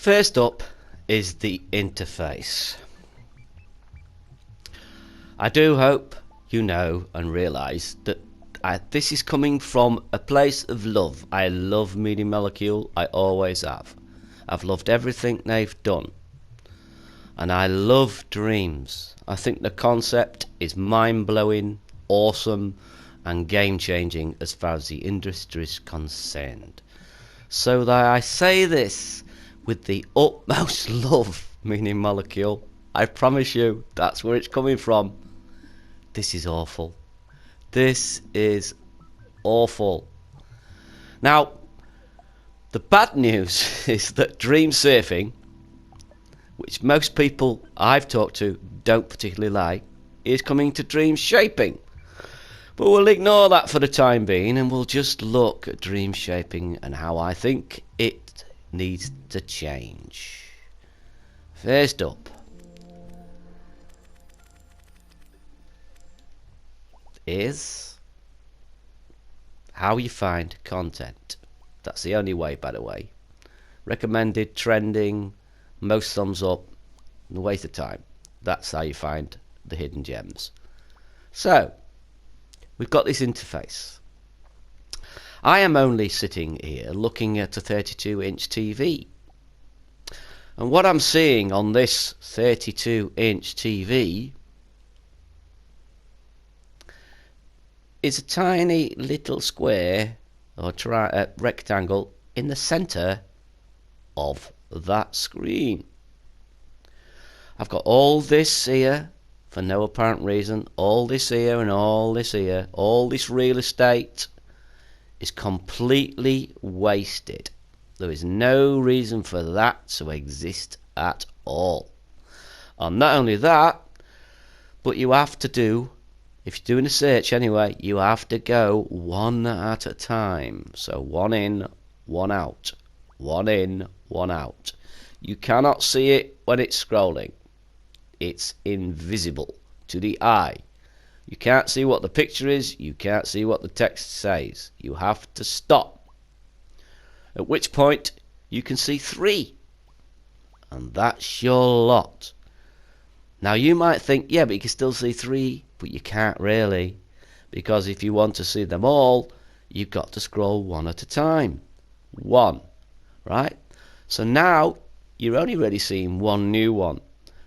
First up is the interface. I do hope you know and realise that this is coming from a place of love. I love Media Molecule, I always have. I've loved everything they've done. And I love Dreams. I think the concept is mind-blowing, awesome, and game-changing as far as the industry is concerned. So that I say this with the utmost love, Media Molecule. I promise you, that's where it's coming from. This is awful. This is awful. Now, the bad news is that dream surfing, which most people I've talked to don't particularly like, is coming to dream shaping. But we'll ignore that for the time being and we'll just look at dream shaping and how I think it needs to change. First up is how you find content. That's the only way, by the way. Recommended, trending, most thumbs up, waste of time. That's how you find the hidden gems. So, we've got this interface. I am only sitting here looking at a 32-inch TV. And what I'm seeing on this 32-inch TV is a tiny little square or rectangle in the center of that screen. I've got all this here for no apparent reason, all this here and all this here. All this real estate is completely wasted. There is no reason for that to exist at all. And not only that, but you have to do, if you're doing a search anyway, you have to go one at a time. So one in, one out. One in, one out. You cannot see it when it's scrolling. It's invisible to the eye. You can't see what the picture is. You can't see what the text says. You have to stop. At which point you can see 3. And that's your lot. Now you might think, yeah, but you can still see 3. But you can't really, because if you want to see them all, you've got to scroll one at a time. 1, right? So now you're only really seeing one new one.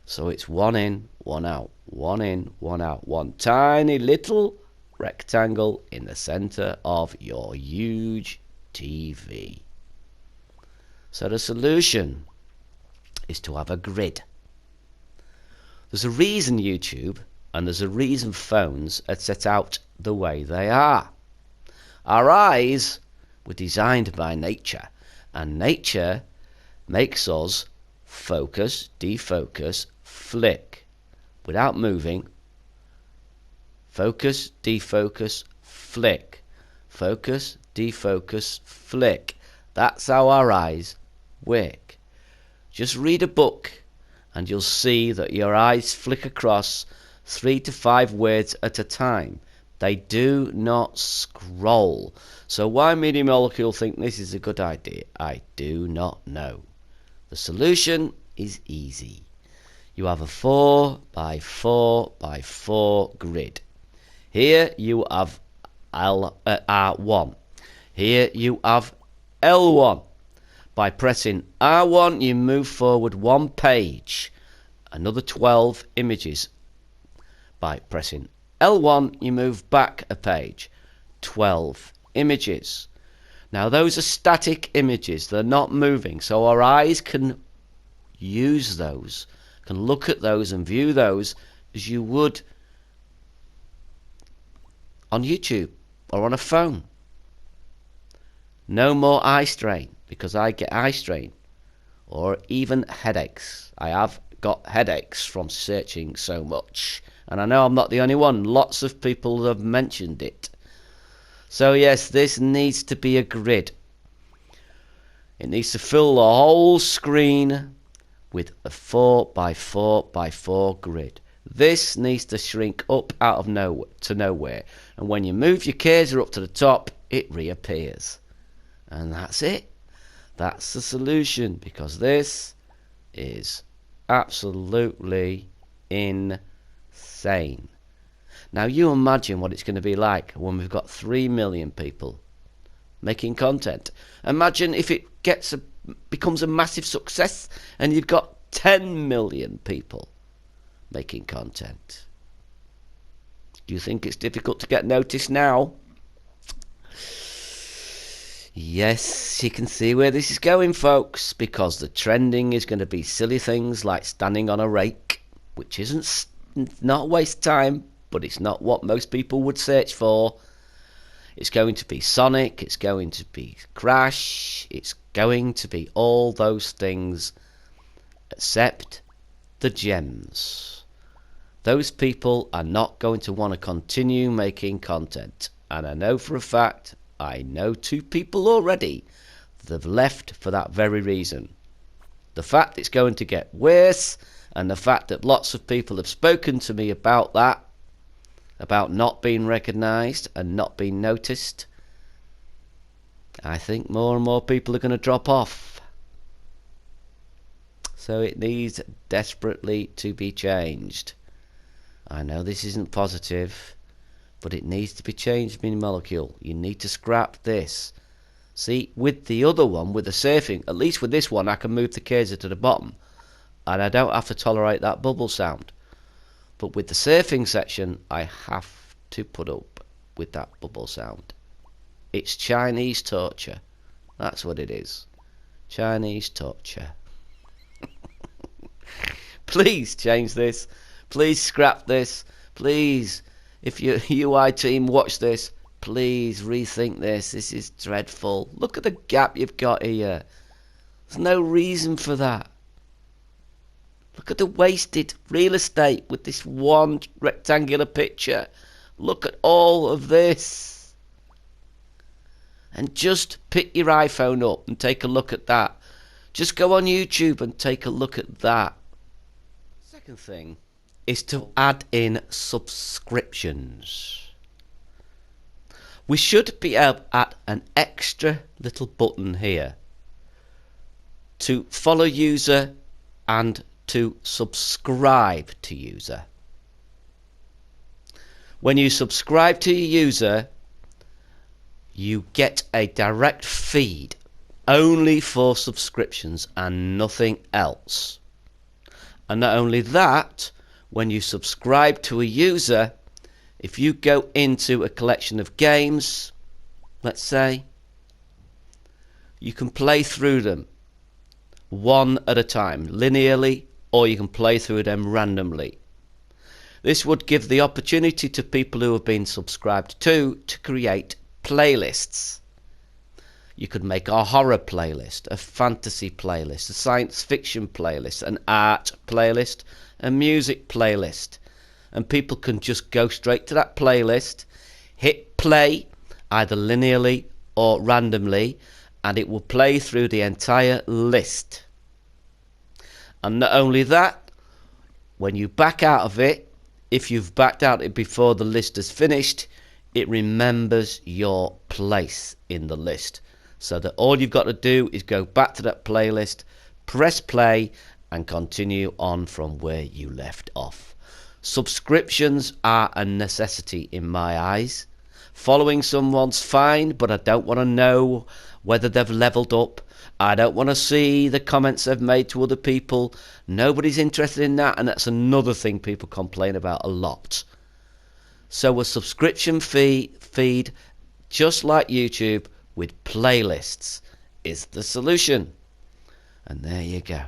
So it's one in, one out, one in, one out, one tiny little rectangle in the center of your huge TV. So the solution is to have a grid. There's a reason YouTube and there's a reason phones are set out the way they are. Our eyes were designed by nature, and nature makes us focus, defocus, flick without moving. Focus, defocus, flick. Focus, defocus, flick. That's how our eyes work. Just read a book and you'll see that your eyes flick across 3 to 5 words at a time. They do not scroll. So why Media Molecule think this is a good idea, I do not know. The solution is easy. You have a 4 by 4 by 4 grid. Here you have R1. Here you have L1. By pressing R1 you move forward 1 page, another 12 images. By pressing L1 you move back a page, 12 images. Now those are static images, they're not moving, so our eyes can use those, can look at those and view those as you would on YouTube or on a phone. No more eye strain, because I get eye strain or even headaches. I have got headaches from searching so much, and I know I'm not the only one. Lots of people have mentioned it. So yes, this needs to be a grid. It needs to fill the whole screen with a 4 by 4 by 4 grid. This needs to shrink up out of nowhere to nowhere, and when you move your cursor up to the top, it reappears. And that's it. That's the solution, because this is absolutely insane. Now you imagine what it's going to be like when we've got 3 million people making content. Imagine if it becomes a massive success and you've got 10 million people making content. Do you think it's difficult to get noticed now? Yes, you can see where this is going, folks, because the trending is going to be silly things like standing on a rake, which isn't not a waste of time, but it's not what most people would search for. It's going to be Sonic, it's going to be Crash, it's going to be all those things except the gems. Those people are not going to want to continue making content. And I know for a fact, I know 2 people already that have left for that very reason. The fact it's going to get worse, and the fact that lots of people have spoken to me about that, about not being recognised and not being noticed, I think more and more people are going to drop off. So it needs desperately to be changed. I know this isn't positive, but it needs to be changed, Mini Molecule. You need to scrap this. See, with the other one, with the surfing, at least with this one I can move the cursor to the bottom and I don't have to tolerate that bubble sound. But with the surfing section, I have to put up with that bubble sound. It's Chinese torture. That's what it is. Chinese torture. Please change this. Please scrap this. Please, if your UI team watch this, please rethink this. This is dreadful. Look at the gap you've got here. There's no reason for that. Look at the wasted real estate with this one rectangular picture. Look at all of this. And just pick your iPhone up and take a look at that. Just go on YouTube and take a look at that. Second thing is to add in subscriptions. We should be able to add an extra little button here to follow user and to subscribe to user. When you subscribe to your user, you get a direct feed only for subscriptions and nothing else. And not only that, when you subscribe to a user, if you go into a collection of games, let's say, you can play through them one at a time, linearly, or you can play through them randomly. This would give the opportunity to people who have been subscribed to create playlists. You could make a horror playlist, a fantasy playlist, a science fiction playlist, an art playlist, a music playlist. And people can just go straight to that playlist, hit play, either linearly or randomly, and it will play through the entire list. And not only that, when you back out of it, if you've backed out it before the list is finished, it remembers your place in the list. So that all you've got to do is go back to that playlist, press play, and continue on from where you left off. Subscriptions are a necessity in my eyes. Following someone's fine, but I don't want to know whether they've leveled up. I don't want to see the comments they've made to other people. Nobody's interested in that, and that's another thing people complain about a lot. So a subscription feed, just like YouTube, with playlists is the solution. And there you go.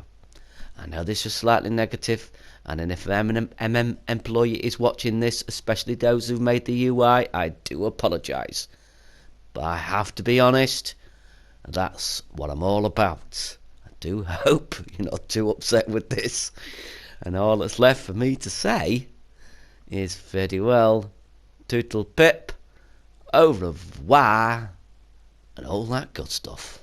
I know this was slightly negative, and if an MM employee is watching this, especially those who made the UI, I do apologise. But I have to be honest, that's what I'm all about. I do hope you're not too upset with this. And all that's left for me to say is very well, toodle pip, au revoir, and all that good stuff.